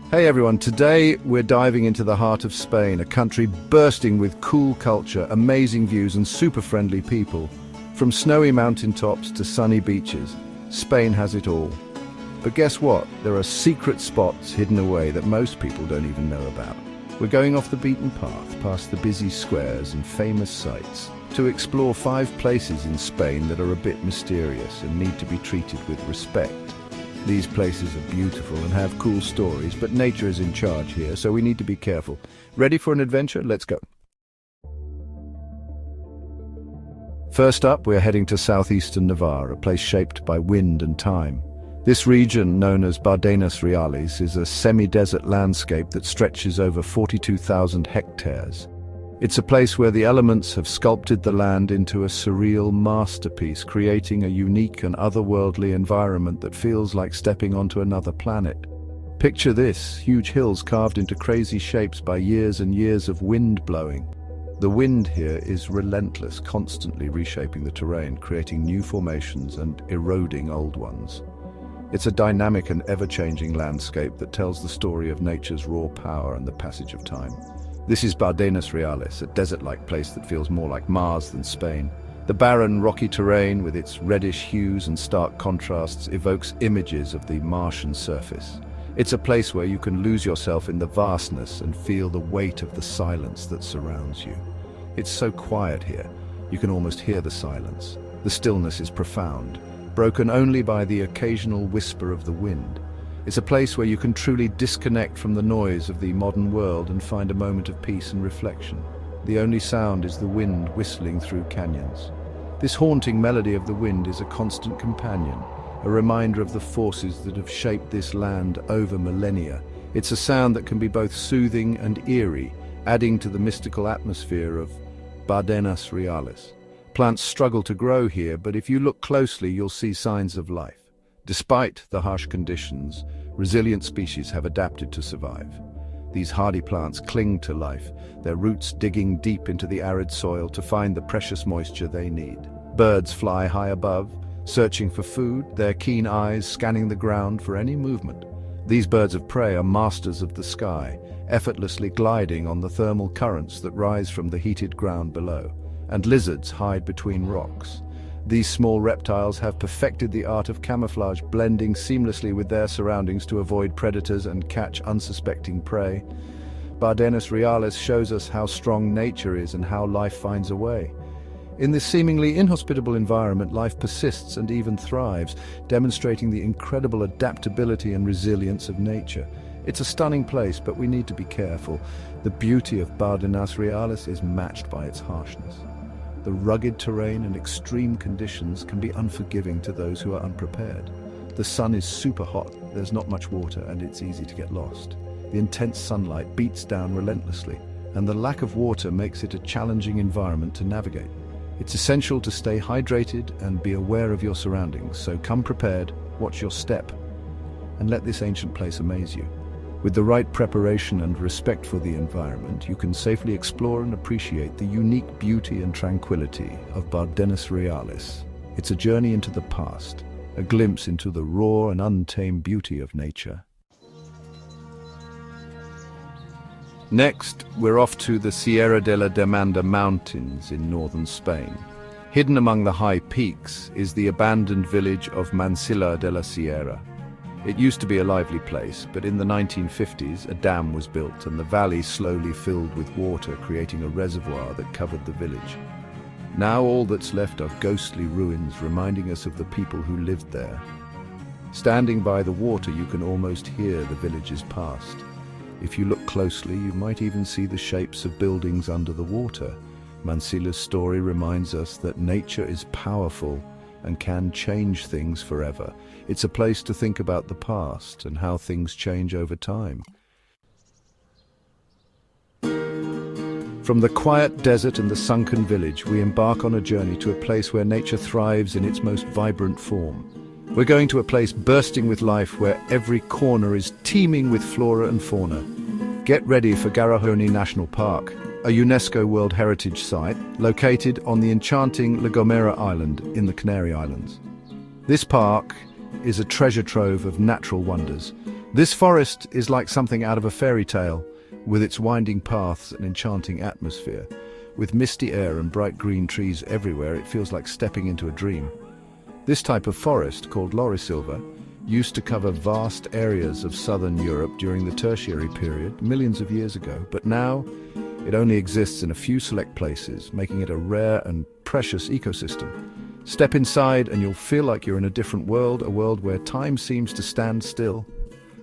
Hey everyone, today we're diving into the heart of Spain, a country bursting with cool culture, amazing views and super friendly people. From snowy mountaintops to sunny beaches, Spain has it all. But guess what? There are secret spots hidden away that most people don't even know about. We're going off the beaten path, past the busy squares and famous sites, to explore 5 places in Spain that are a bit mysterious and need to be treated with respect. These places are beautiful and have cool stories, but nature is in charge here, so we need to be careful. Ready for an adventure? Let's go. First up, we're heading to southeastern Navarre, a place shaped by wind and time. This region, known as Bardenas Reales, is a semi-desert landscape that stretches over 42,000 hectares. It's a place where the elements have sculpted the land into a surreal masterpiece, creating a unique and otherworldly environment that feels like stepping onto another planet. Picture this, huge hills carved into crazy shapes by years and years of wind blowing. The wind here is relentless, constantly reshaping the terrain, creating new formations and eroding old ones. It's a dynamic and ever-changing landscape that tells the story of nature's raw power and the passage of time. This is Bardenas Reales, a desert-like place that feels more like Mars than Spain. The barren, rocky terrain, with its reddish hues and stark contrasts, evokes images of the Martian surface. It's a place where you can lose yourself in the vastness and feel the weight of the silence that surrounds you. It's so quiet here, you can almost hear the silence. The stillness is profound, broken only by the occasional whisper of the wind. It's a place where you can truly disconnect from the noise of the modern world and find a moment of peace and reflection. The only sound is the wind whistling through canyons. This haunting melody of the wind is a constant companion, a reminder of the forces that have shaped this land over millennia. It's a sound that can be both soothing and eerie, adding to the mystical atmosphere of Bardenas Reales. Plants struggle to grow here, but if you look closely, you'll see signs of life. Despite the harsh conditions, resilient species have adapted to survive. These hardy plants cling to life, their roots digging deep into the arid soil to find the precious moisture they need. Birds fly high above, searching for food, their keen eyes scanning the ground for any movement. These birds of prey are masters of the sky, effortlessly gliding on the thermal currents that rise from the heated ground below. And lizards hide between rocks. These small reptiles have perfected the art of camouflage, blending seamlessly with their surroundings to avoid predators and catch unsuspecting prey. Bardenas Reales shows us how strong nature is and how life finds a way. In this seemingly inhospitable environment, life persists and even thrives, demonstrating the incredible adaptability and resilience of nature. It's a stunning place, but we need to be careful. The beauty of Bardenas Reales is matched by its harshness. The rugged terrain and extreme conditions can be unforgiving to those who are unprepared. The sun is super hot, there's not much water, and it's easy to get lost. The intense sunlight beats down relentlessly, and the lack of water makes it a challenging environment to navigate. It's essential to stay hydrated and be aware of your surroundings, so come prepared, watch your step, and let this ancient place amaze you. With the right preparation and respect for the environment, you can safely explore and appreciate the unique beauty and tranquility of Bardenas Reales. It's a journey into the past, a glimpse into the raw and untamed beauty of nature. Next, we're off to the Sierra de la Demanda Mountains in northern Spain. Hidden among the high peaks is the abandoned village of Mansilla de la Sierra. It used to be a lively place, but in the 1950s a dam was built and the valley slowly filled with water, creating a reservoir that covered the village. Now all that's left are ghostly ruins, reminding us of the people who lived there. Standing by the water, you can almost hear the village's past. If you look closely, you might even see the shapes of buildings under the water. Mansilla's story reminds us that nature is powerful and can change things forever. It's a place to think about the past and how things change over time. From the quiet desert and the sunken village, we embark on a journey to a place where nature thrives in its most vibrant form. We're going to a place bursting with life where every corner is teeming with flora and fauna. Get ready for Garahoni National Park, a UNESCO World Heritage Site located on the enchanting La Gomera Island in the Canary Islands. This park is a treasure trove of natural wonders, This forest is like something out of a fairy tale, with its winding paths and enchanting atmosphere. With misty air and bright green trees everywhere, it feels like stepping into a dream. This type of forest, called laurisilva, used to cover vast areas of southern Europe during the Tertiary period, millions of years ago, but now it only exists in a few select places, making it a rare and precious ecosystem. Step inside and you'll feel like you're in a different world, a world where time seems to stand still.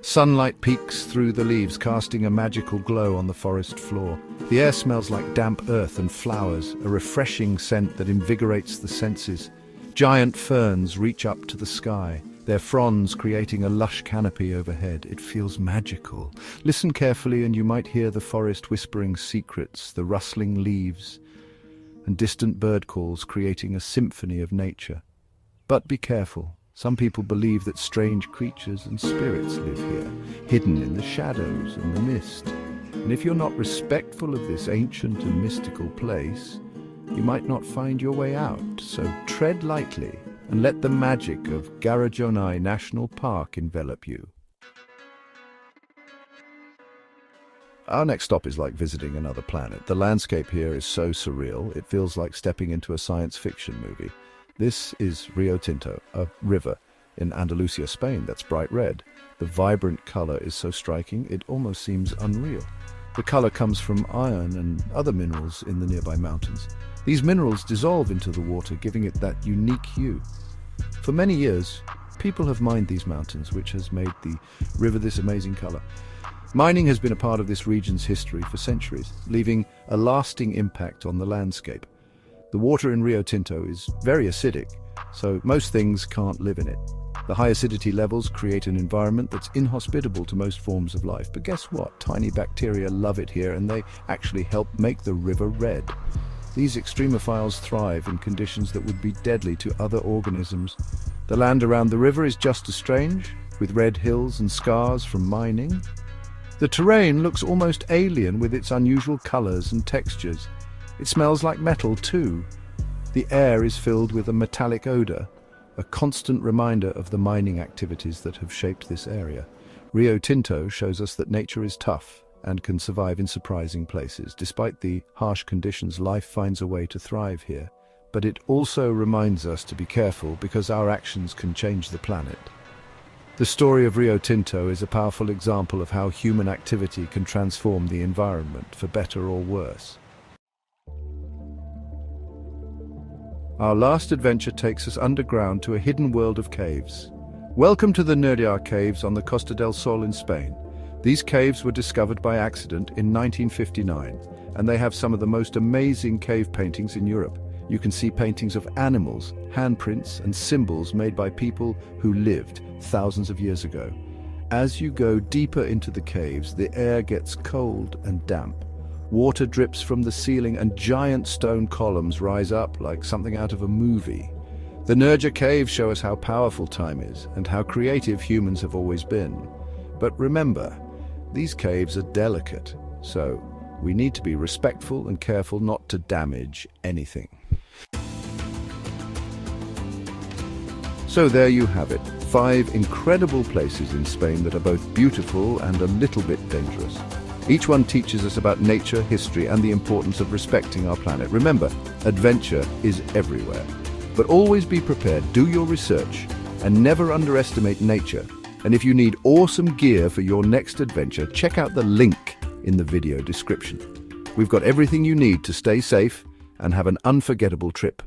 Sunlight peeks through the leaves, casting a magical glow on the forest floor. The air smells like damp earth and flowers, a refreshing scent that invigorates the senses. Giant ferns reach up to the sky, their fronds creating a lush canopy overhead. It feels magical. Listen carefully and you might hear the forest whispering secrets, the rustling leaves, and distant bird calls creating a symphony of nature. But be careful. Some people believe that strange creatures and spirits live here, hidden in the shadows and the mist. And if you're not respectful of this ancient and mystical place, you might not find your way out. So tread lightly and let the magic of Garajonai National Park envelop you. Our next stop is like visiting another planet. The landscape here is so surreal, it feels like stepping into a science fiction movie. This is Rio Tinto, a river in Andalusia, Spain, that's bright red. The vibrant color is so striking, it almost seems unreal. The color comes from iron and other minerals in the nearby mountains. These minerals dissolve into the water, giving it that unique hue. For many years, people have mined these mountains, which has made the river this amazing color. Mining has been a part of this region's history for centuries, leaving a lasting impact on the landscape. The water in Rio Tinto is very acidic, so most things can't live in it. The high acidity levels create an environment that's inhospitable to most forms of life. But guess what? Tiny bacteria love it here, and they actually help make the river red. These extremophiles thrive in conditions that would be deadly to other organisms. The land around the river is just as strange, with red hills and scars from mining. The terrain looks almost alien with its unusual colors and textures. It smells like metal too. The air is filled with a metallic odor, a constant reminder of the mining activities that have shaped this area. Rio Tinto shows us that nature is tough and can survive in surprising places. Despite the harsh conditions, life finds a way to thrive here. But it also reminds us to be careful, because our actions can change the planet. The story of Rio Tinto is a powerful example of how human activity can transform the environment, for better or worse. Our last adventure takes us underground to a hidden world of caves. Welcome to the Nerja Caves on the Costa del Sol in Spain. These caves were discovered by accident in 1959, and they have some of the most amazing cave paintings in Europe. You can see paintings of animals, handprints, and symbols made by people who lived thousands of years ago. As you go deeper into the caves, the air gets cold and damp. Water drips from the ceiling and giant stone columns rise up like something out of a movie. The Nerja Caves show us how powerful time is and how creative humans have always been. But remember, these caves are delicate, so we need to be respectful and careful not to damage anything. So there you have it, 5 incredible places in Spain that are both beautiful and a little bit dangerous. Each one teaches us about nature, history, and the importance of respecting our planet. Remember, adventure is everywhere. But always be prepared, do your research, and never underestimate nature. And if you need awesome gear for your next adventure, check out the link in the video description. We've got everything you need to stay safe and have an unforgettable trip.